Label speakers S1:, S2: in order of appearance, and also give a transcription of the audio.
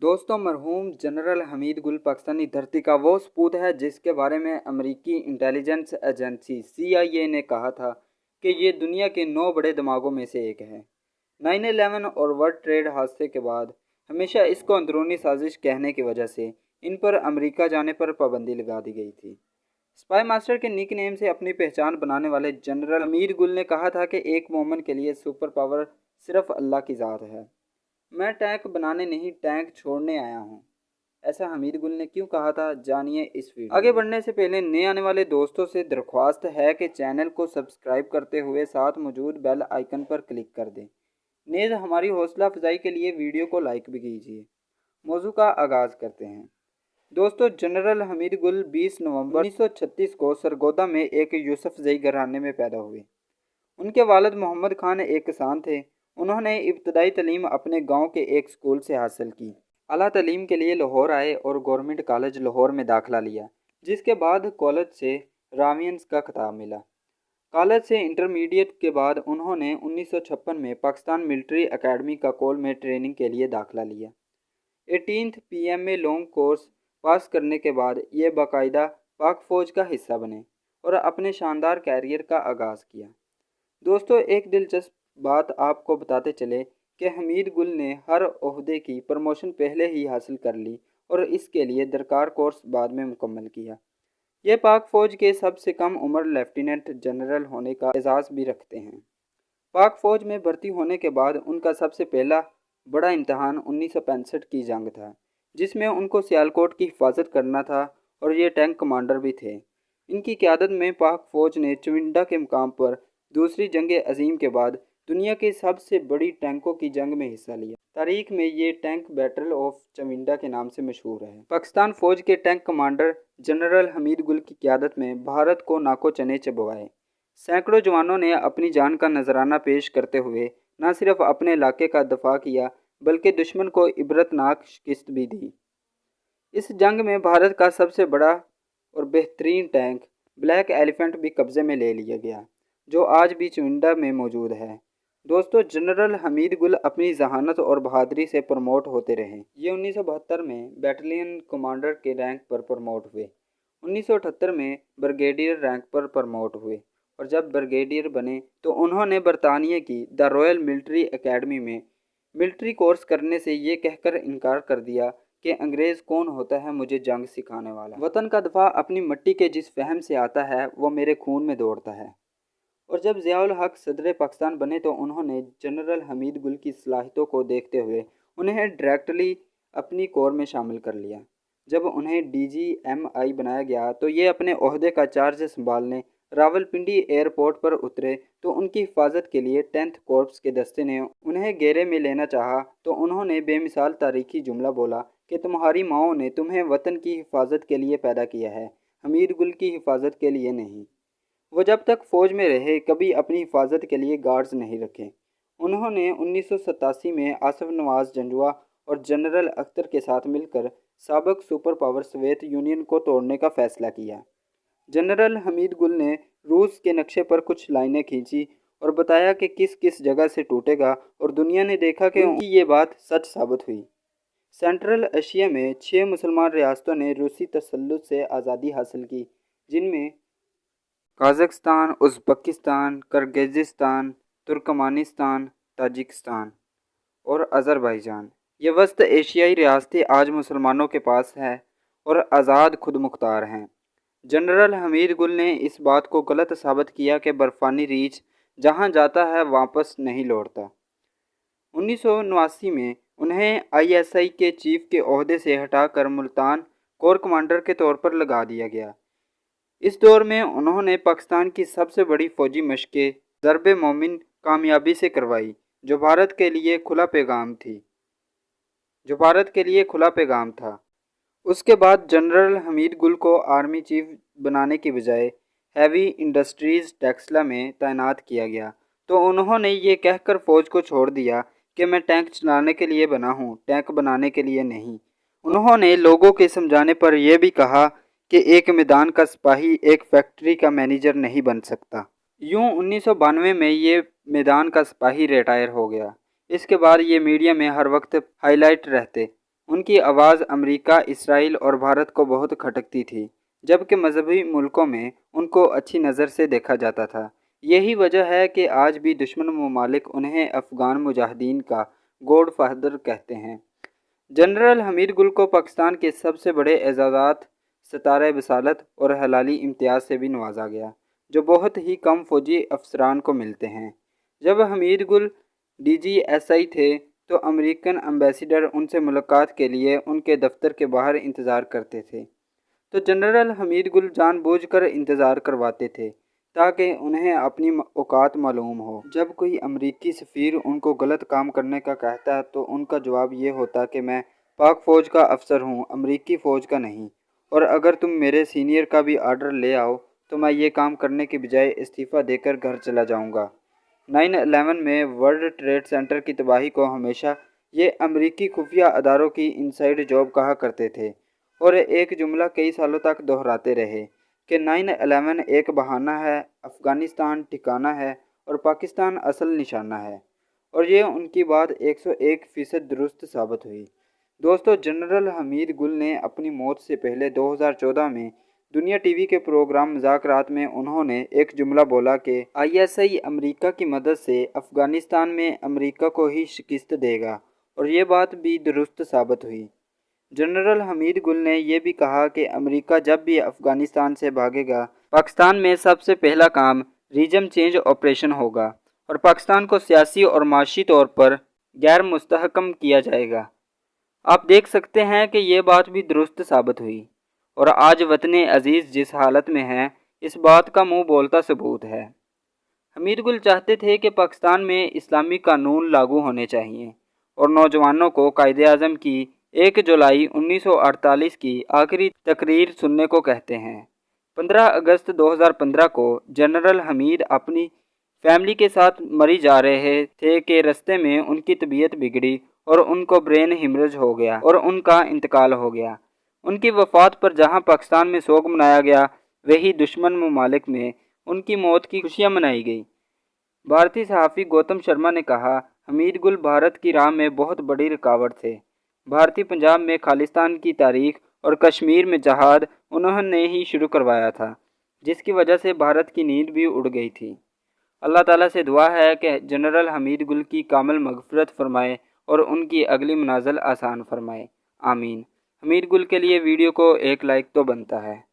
S1: दोस्तों, मरहूम जनरल हमीद गुल पाकिस्तानी धरती का वो सपूत है जिसके बारे में अमेरिकी इंटेलिजेंस एजेंसी CIA ने कहा था कि ये दुनिया के 9 बड़े दिमागों में से एक है। 9/11 और वर्ल्ड ट्रेड हादसे के बाद हमेशा इसको अंदरूनी साजिश कहने की वजह से इन पर अमेरिका जाने पर पाबंदी लगा दी गई थी। स्पाई मास्टर के निक नेम से अपनी पहचान बनाने वाले जनरल हमीद गुल ने कहा था कि एक मोमेंट के लिए सुपर पावर सिर्फ अल्लाह की ज़ात है। मैं टैंक बनाने नहीं, टैंक छोड़ने आया हूँ। ऐसा हमीद गुल ने क्यों कहा था, जानिए इस वीडियो। आगे बढ़ने से पहले नए आने वाले दोस्तों से दरख्वास्त है कि चैनल को सब्सक्राइब करते हुए साथ मौजूद बेल आइकन पर क्लिक कर दें। नेज़ हमारी हौसला अफजाई के लिए वीडियो को लाइक भी कीजिए। मौजू का आगाज़ करते हैं। दोस्तों, जनरल हमीद गुल 20 नवंबर 1936 को सरगोदा में एक यूसुफजई घराने में पैदा हुए। उनके वालिद मोहम्मद खान एक किसान थे। उन्होंने इब्तदाई तालीम अपने गांव के एक स्कूल से हासिल की। आला तालीम के लिए लाहौर आए और गवर्नमेंट कॉलेज लाहौर में दाखिला लिया, जिसके बाद कॉलेज से रावियंस का खिताब मिला। कॉलेज से इंटरमीडिएट के बाद उन्होंने 1956 में पाकिस्तान मिलिट्री एकेडमी का कोल में ट्रेनिंग के लिए दाखिला लिया। 18th PMA long course pass करने के बाद ये बाकायदा पाक फ़ौज का हिस्सा बने और अपने शानदार कैरियर का आगाज़ किया। दोस्तों, एक दिलचस्प बात आपको बताते चले कि हमीद गुल ने हर ओहदे की प्रमोशन पहले ही हासिल कर ली और इसके लिए दरकार कोर्स बाद में मुकम्मल किया। ये पाक फ़ौज के सबसे कम उम्र लेफ्टिनेंट जनरल होने का एजाज़ भी रखते हैं। पाक फ़ौज में भर्ती होने के बाद उनका सबसे पहला बड़ा इम्तहान 1965 की जंग था, जिसमें उनको सियालकोट की हिफाजत करना था और ये टैंक कमांडर भी थे। इनकी क़यादत में पाक फ़ौज ने चविंडा के मुकाम पर दूसरी जंग अजीम के बाद दुनिया के सबसे बड़ी टैंकों की जंग में हिस्सा लिया। तारीख में ये टैंक बैटल ऑफ चविंडा के नाम से मशहूर है। पाकिस्तान फ़ौज के टैंक कमांडर जनरल हमीद गुल की क़यादत में भारत को नाको चने चबवाए। सैकड़ों जवानों ने अपनी जान का नजराना पेश करते हुए न सिर्फ अपने इलाके का दफा किया बल्कि दुश्मन को इबरतनाक शिकस्त भी दी। इस जंग में भारत का सबसे बड़ा और बेहतरीन टैंक ब्लैक एलिफेंट भी कब्जे में ले लिया गया, जो आज भी चुनिंदा में मौजूद है। दोस्तों, जनरल हमीद गुल अपनी जहानत और बहादुरी से प्रमोट होते रहे। ये 1972 में बैटलियन कमांडर के रैंक पर प्रमोट हुए। 1978 में ब्रिगेडियर रैंक पर प्रमोट हुए और जब ब्रिगेडियर बने तो उन्होंने बरतानिया की द रॉयल मिलिट्री एकेडमी में मिलिट्री कोर्स करने से ये कहकर इनकार कर दिया कि अंग्रेज़ कौन होता है मुझे जंग सिखाने वाला। वतन का दफा अपनी मिट्टी के जिस फहम से आता है वो मेरे खून में दौड़ता है। और जब ज़ियाउल हक सदर पाकिस्तान बने तो उन्होंने जनरल हमीद गुल की सलाहियतों को देखते हुए उन्हें डायरेक्टली अपनी कोर में शामिल कर लिया। जब उन्हें DGMI बनाया गया तो ये अपने ओहदे का चार्ज संभालने रावलपिंडी एयरपोर्ट पर उतरे तो उनकी हिफाजत के लिए 10th कॉर्प्स के दस्ते ने उन्हें घेरे में लेना चाहा तो उन्होंने बेमिसाल तारीखी जुमला बोला कि तुम्हारी माओं ने तुम्हें वतन की हिफाजत के लिए पैदा किया है, हमीद गुल की हिफाजत के लिए नहीं। वो जब तक फ़ौज में रहे कभी अपनी हिफाजत के लिए गार्ड्स नहीं रखे। उन्होंने 1987 में आसिफ नवाज जंजुआ और जनरल अख्तर के साथ मिलकर साबिक सुपर पावर सोवियत यूनियन को तोड़ने का फ़ैसला किया। जनरल हमीद गुल ने रूस के नक्शे पर कुछ लाइनें खींची और बताया कि किस किस जगह से टूटेगा और दुनिया ने देखा कि उनकी ये बात सच साबित हुई। सेंट्रल एशिया में 6 मुसलमान रियासतों ने रूसी तसल्लुत से आज़ादी हासिल की, जिनमें Kazakhstan, Uzbekistan, Kyrgyzstan, Turkmenistan, Tajikistan और अज़रबैजान। ये वस्त एशियाई रियासतें आज मुसलमानों के पास हैं और आज़ाद खुद मुख्तार हैं। जनरल हमीद गुल ने इस बात को गलत साबित किया कि बर्फ़ानी रीछ जहाँ जाता है वापस नहीं लौटता। 1989 में उन्हें ISI के चीफ के ओहदे से हटाकर मुल्तान कोर कमांडर के तौर पर लगा दिया गया। इस दौर में उन्होंने पाकिस्तान की सबसे बड़ी फ़ौजी मशक़ें ज़रब-ए मोमिन कामयाबी से करवाई, जो भारत के लिए खुला पैगाम था। उसके बाद जनरल हमीद गुल को आर्मी चीफ बनाने की बजाय हैवी इंडस्ट्रीज़ टेक्सला में तैनात किया गया तो उन्होंने ये कहकर फ़ौज को छोड़ दिया कि मैं टैंक चलाने के लिए बना हूँ, टैंक बनाने के लिए नहीं। उन्होंने लोगों के समझाने पर यह भी कहा कि एक मैदान का सिपाही एक फैक्ट्री का मैनेजर नहीं बन सकता। यूँ 1992 में ये मैदान का सिपाही रिटायर हो गया। इसके बाद ये मीडिया में हर वक्त हाईलाइट रहते। ان کی آواز امریکہ، اسرائیل اور بھارت کو بہت کھٹکتی تھی، جبکہ مذہبی ملکوں میں ان کو اچھی نظر سے دیکھا جاتا تھا۔ یہی وجہ ہے کہ آج بھی دشمن ممالک انہیں افغان مجاہدین کا گوڈ فادر کہتے ہیں۔ جنرل حمید گل کو پاکستان کے سب سے بڑے اعزازات ستارہ بصالت اور ہلالی امتیاز سے بھی نوازا گیا، جو بہت ہی کم فوجی افسران کو ملتے ہیں۔ جب حمید گل DGSI تھے تو امریکن ایمبیسیڈر ان سے ملاقات کے لیے ان کے دفتر کے باہر انتظار کرتے تھے، تو جنرل حمید گل جان بوجھ کر انتظار کرواتے تھے تاکہ انہیں اپنی اوقات معلوم ہو۔ جب کوئی امریکی سفیر ان کو غلط کام کرنے کا کہتا تو ان کا جواب یہ ہوتا کہ میں پاک فوج کا افسر ہوں، امریکی فوج کا نہیں، اور اگر تم میرے سینئر کا بھی آرڈر لے آؤ تو میں یہ کام کرنے کے بجائے استعفیٰ دے کر گھر چلا جاؤں گا۔ 9/11 میں ورلڈ ٹریڈ سینٹر کی تباہی کو ہمیشہ یہ امریکی خفیہ اداروں کی انسائیڈ جاب کہا کرتے تھے، اور ایک جملہ کئی سالوں تک دہراتے رہے کہ 9/11 ایک بہانہ ہے، افغانستان ٹھکانہ ہے اور پاکستان اصل نشانہ ہے، اور یہ ان کی بات 101% درست ثابت ہوئی۔ دوستو، جنرل حمید گل نے اپنی موت سے پہلے 2014 میں دنیا ٹی وی کے پروگرام مذاکرات میں انہوں نے ایک جملہ بولا کہ ISI امریکہ کی مدد سے افغانستان میں امریکہ کو ہی شکست دے گا، اور یہ بات بھی درست ثابت ہوئی۔ جنرل حمید گل نے یہ بھی کہا کہ امریکہ جب بھی افغانستان سے بھاگے گا، پاکستان میں سب سے پہلا کام ریجم چینج آپریشن ہوگا اور پاکستان کو سیاسی اور معاشی طور پر غیر مستحکم کیا جائے گا۔ آپ دیکھ سکتے ہیں کہ یہ بات بھی درست ثابت ہوئی، اور آج وطن عزیز جس حالت میں ہے، اس بات کا منہ بولتا ثبوت ہے۔ حمید گل چاہتے تھے کہ پاکستان میں اسلامی قانون لاگو ہونے چاہیے، اور نوجوانوں کو قائد اعظم کی 1 جولائی 1948 کی آخری تقریر سننے کو کہتے ہیں۔ 15 اگست 2015 کو جنرل حمید اپنی فیملی کے ساتھ مری جا رہے تھے کہ رستے میں ان کی طبیعت بگڑی اور ان کو برین ہیمرج ہو گیا اور ان کا انتقال ہو گیا۔ ان کی وفات پر جہاں پاکستان میں سوگ منایا گیا، وہی دشمن ممالک میں ان کی موت کی خوشیاں منائی گئی۔ بھارتی صحافی گوتم شرما نے کہا، حمید گل بھارت کی راہ میں بہت بڑی رکاوٹ تھے۔ بھارتی پنجاب میں خالصتان کی تاریخ اور کشمیر میں جہاد انہوں نے ہی شروع کروایا تھا، جس کی وجہ سے بھارت کی نیند بھی اڑ گئی تھی۔ اللہ تعالیٰ سے دعا ہے کہ جنرل حمید گل کی کامل مغفرت فرمائے اور ان کی اگلی منازل آسان فرمائے، آمین۔ حمید گل کے لیے ویڈیو کو ایک لائک تو بنتا ہے۔